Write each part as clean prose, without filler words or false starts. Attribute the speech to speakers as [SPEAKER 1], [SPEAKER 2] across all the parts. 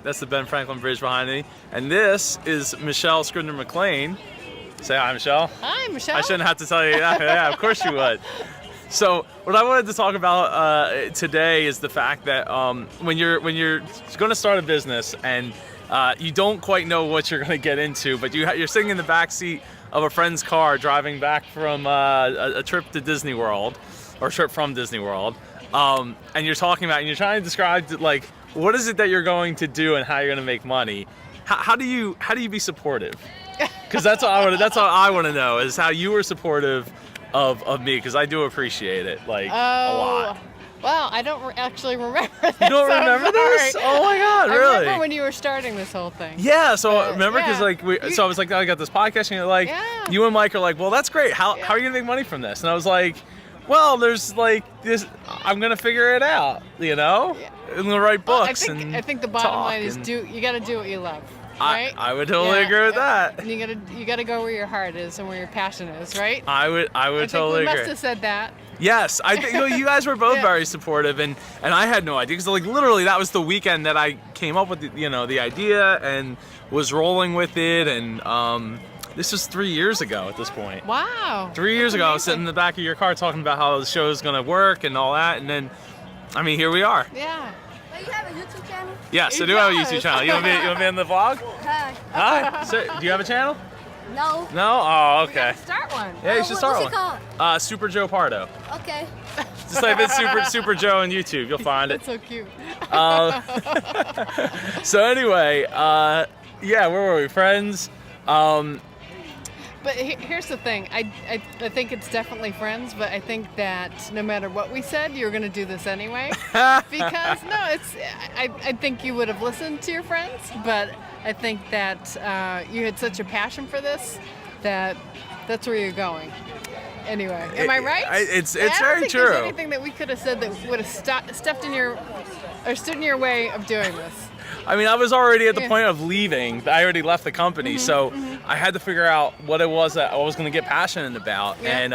[SPEAKER 1] That's the Ben Franklin Bridge behind me. And this is Michelle Scribner McLean. Say hi, Michelle.
[SPEAKER 2] Hi, Michelle.
[SPEAKER 1] I shouldn't have to tell you that. Yeah, of course you would. So what I wanted to talk about today is the fact that when you're going to start a business and you don't quite know what you're going to get into, but you're sitting in the back seat of a friend's car driving back from a trip to Disney World, or a trip from Disney World, and you're talking about and you're trying to describe like what is it that you're going to do and how you're going to make money. How do you be supportive? Because that's what I want to know is how you were supportive of me, because I do appreciate it a lot.
[SPEAKER 2] Well, I don't actually remember this.
[SPEAKER 1] You don't remember this? Oh my God, really?
[SPEAKER 2] I remember when you were starting this whole thing.
[SPEAKER 1] Yeah, so remember, because so I was like, I got this podcast, and you're like, you and Mike are like, well, that's great. How are you gonna make money from this? And I was like, well, there's like this. I'm gonna figure it out. You know, I'm gonna write books.
[SPEAKER 2] I think the bottom line is you got to do what you love. Right?
[SPEAKER 1] I would totally agree with that.
[SPEAKER 2] And you gotta go where your heart is and where your passion is, right?
[SPEAKER 1] I would totally agree.
[SPEAKER 2] We must have said that.
[SPEAKER 1] Yes, I think you guys were both very supportive, and I had no idea, because like literally that was the weekend that I came up with the idea and was rolling with it, and this was 3 years ago at this point.
[SPEAKER 2] Wow.
[SPEAKER 1] 3 years ago, I was sitting in the back of your car talking about how the show is gonna work and all that, and then, I mean, here we are.
[SPEAKER 2] Yeah.
[SPEAKER 3] You have a YouTube channel?
[SPEAKER 1] Yes, I do have a YouTube channel. You want to be in the vlog?
[SPEAKER 3] Hi.
[SPEAKER 1] Hi. So, do you have a channel?
[SPEAKER 3] No.
[SPEAKER 1] No? Oh, okay.
[SPEAKER 2] Start one.
[SPEAKER 1] Yeah, you should start
[SPEAKER 3] What's
[SPEAKER 1] one.
[SPEAKER 3] it called?
[SPEAKER 1] Super Joe Pardo.
[SPEAKER 3] Okay.
[SPEAKER 1] Just type in Super Joe on YouTube. You'll find it.
[SPEAKER 2] That's so cute.
[SPEAKER 1] So anyway, yeah, where were we? Friends.
[SPEAKER 2] But here's the thing. I think it's definitely friends, but I think that no matter what we said, you're going to do this anyway. Because, I think you would have listened to your friends, but I think that you had such a passion for this that that's where you're going. Anyway, am I right?
[SPEAKER 1] It's
[SPEAKER 2] I don't
[SPEAKER 1] very
[SPEAKER 2] think
[SPEAKER 1] true.
[SPEAKER 2] There's anything that we could have said that would have stepped in your, or stood in your way of doing this.
[SPEAKER 1] I mean, I was already at the point of leaving. I already left the company, so I had to figure out what it was that I was going to get passionate about, and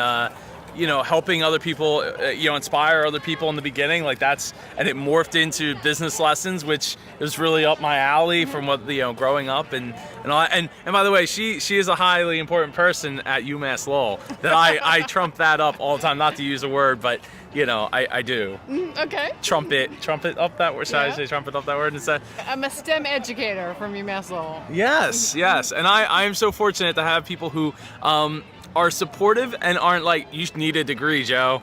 [SPEAKER 1] helping other people, inspire other people in the beginning, and it morphed into business lessons, which is really up my alley from what growing up and all that. And by the way, she is a highly important person at UMass Lowell. That I trump that up all the time, not to use a word, but. I do.
[SPEAKER 2] Okay.
[SPEAKER 1] Trumpet up that word. Should I say trumpet up that word instead?
[SPEAKER 2] I'm a STEM educator from UMass Lowell.
[SPEAKER 1] Yes. And I am so fortunate to have people who are supportive and aren't like, you need a degree, Joe.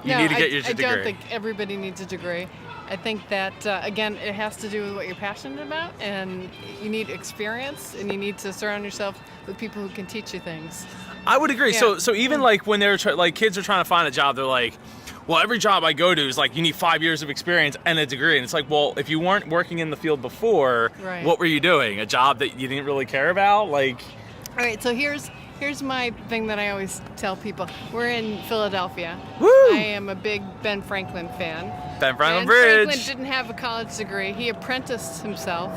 [SPEAKER 1] You need to get your degree.
[SPEAKER 2] I don't think everybody needs a degree. I think that, again, it has to do with what you're passionate about, and you need experience, and you need to surround yourself with people who can teach you things.
[SPEAKER 1] I would agree. Yeah. So even like when they're kids are trying to find a job, they're like, well, every job I go to is like, you need 5 years of experience and a degree. And it's like, well, if you weren't working in the field before, what were you doing? A job that you didn't really care about? All
[SPEAKER 2] right, so here's my thing that I always tell people. We're in Philadelphia.
[SPEAKER 1] Woo!
[SPEAKER 2] I am a big Ben Franklin fan.
[SPEAKER 1] Ben Franklin Bridge.
[SPEAKER 2] Franklin didn't have a college degree. He apprenticed himself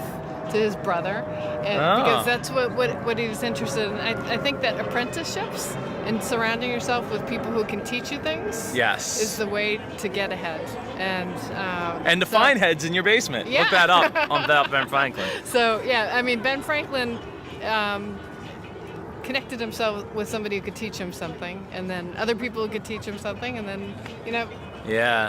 [SPEAKER 2] to his brother, and because that's what he was interested in. I think that apprenticeships and surrounding yourself with people who can teach you things is the way to get ahead. And
[SPEAKER 1] to find heads in your basement.
[SPEAKER 2] Yeah.
[SPEAKER 1] Look that up on Ben Franklin.
[SPEAKER 2] So Ben Franklin connected himself with somebody who could teach him something, and then other people who could teach him something, and then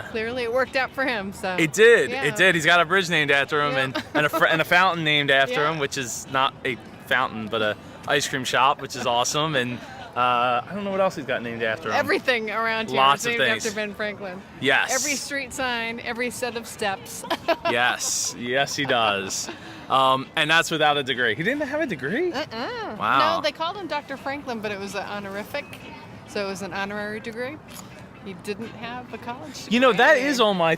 [SPEAKER 2] clearly it worked out for him. So
[SPEAKER 1] it did. He's got a bridge named after him, and a fountain named after him, which is not a fountain but a ice cream shop, which is awesome. And I don't know what else he's got named after him.
[SPEAKER 2] Everything around here is named after Ben Franklin.
[SPEAKER 1] Yes.
[SPEAKER 2] Every street sign, every set of steps.
[SPEAKER 1] Yes, he does. And that's without a degree. He didn't have a degree? Wow.
[SPEAKER 2] No, they called him Dr. Franklin, but it was an honorific, so it was an honorary degree. He didn't have a college degree.
[SPEAKER 1] That is on my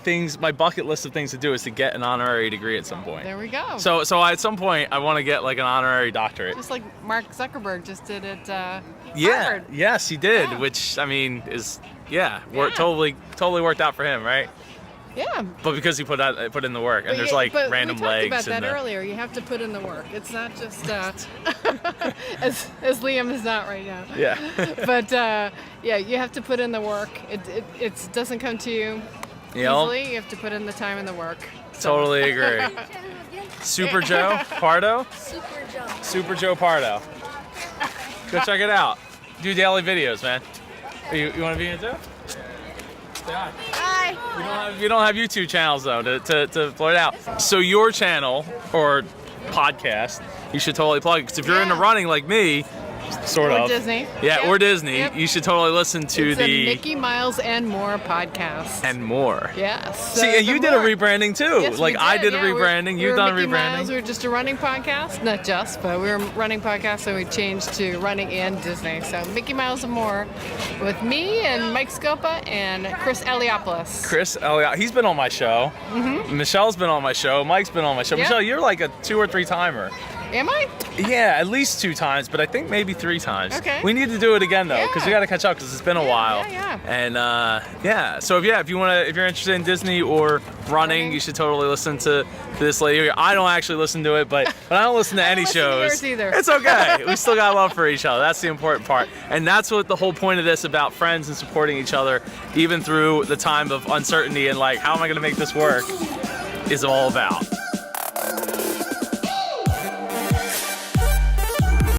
[SPEAKER 1] bucket list of things to do, is to get an honorary degree at some point.
[SPEAKER 2] There we go.
[SPEAKER 1] So at some point, I want to get like an honorary doctorate.
[SPEAKER 2] Just like Mark Zuckerberg just did at
[SPEAKER 1] Harvard. Yes, he did, which, I mean, is, totally worked out for him, right?
[SPEAKER 2] Yeah.
[SPEAKER 1] But because he put in the work, and there's random legs.
[SPEAKER 2] We talked about that earlier. You have to put in the work. It's not just as Liam is not right now.
[SPEAKER 1] Yeah.
[SPEAKER 2] But you have to put in the work. It doesn't come to you
[SPEAKER 1] You know?
[SPEAKER 2] Easily, you have to put in the time and the work. So-
[SPEAKER 1] Totally agree.
[SPEAKER 3] Channel again?
[SPEAKER 1] Super Joe Pardo?
[SPEAKER 3] Super Joe.
[SPEAKER 1] Super Joe Pardo. Go check it out. Do daily videos, man. You want to be in it too? Say hi.
[SPEAKER 3] Hi.
[SPEAKER 1] You don't have YouTube channels though to play it out. So your channel or podcast, you should totally plug because if you're into
[SPEAKER 2] Yeah.
[SPEAKER 1] running like me, sort
[SPEAKER 2] Or
[SPEAKER 1] of.
[SPEAKER 2] Disney.
[SPEAKER 1] Yeah,
[SPEAKER 2] Yep.
[SPEAKER 1] or Disney.
[SPEAKER 2] Yep.
[SPEAKER 1] You should totally listen to
[SPEAKER 2] It's
[SPEAKER 1] the
[SPEAKER 2] a Mickey Miles and More podcast.
[SPEAKER 1] and more.
[SPEAKER 2] Yes.
[SPEAKER 1] See, and you did a rebranding too.
[SPEAKER 2] Yes,
[SPEAKER 1] like
[SPEAKER 2] we
[SPEAKER 1] I did a
[SPEAKER 2] yeah, we're-
[SPEAKER 1] rebranding. You've
[SPEAKER 2] we're
[SPEAKER 1] done a
[SPEAKER 2] Mickey Miles.
[SPEAKER 1] rebranding.
[SPEAKER 2] We were just a running podcast, not just, but we were a running podcast, so we changed to running and Disney. So Mickey Miles and More, with me and Mike Scopa and Chris Eliopoulos.
[SPEAKER 1] Chris Elliott, he's been on my show. Michelle's been on my show. Mike's been on my show.
[SPEAKER 2] Yeah.
[SPEAKER 1] Michelle, you're like a 2 or 3 timer.
[SPEAKER 2] Am I?
[SPEAKER 1] Yeah, at least 2 times, but I think maybe 3 times.
[SPEAKER 2] Okay.
[SPEAKER 1] We need to do it again though, because we
[SPEAKER 2] Yeah.
[SPEAKER 1] got to catch up because it's been a
[SPEAKER 2] Yeah,
[SPEAKER 1] while.
[SPEAKER 2] yeah.
[SPEAKER 1] And yeah, so if you're interested in Disney or running, you should totally listen to this lady here. I don't actually listen to it, but I don't listen to any
[SPEAKER 2] listen to
[SPEAKER 1] shows.
[SPEAKER 2] yours either.
[SPEAKER 1] It's okay. We still got love for each other. That's the important part, and that's what the whole point of this about friends and supporting each other, even through the time of uncertainty and like how am I going to make this work, is all about.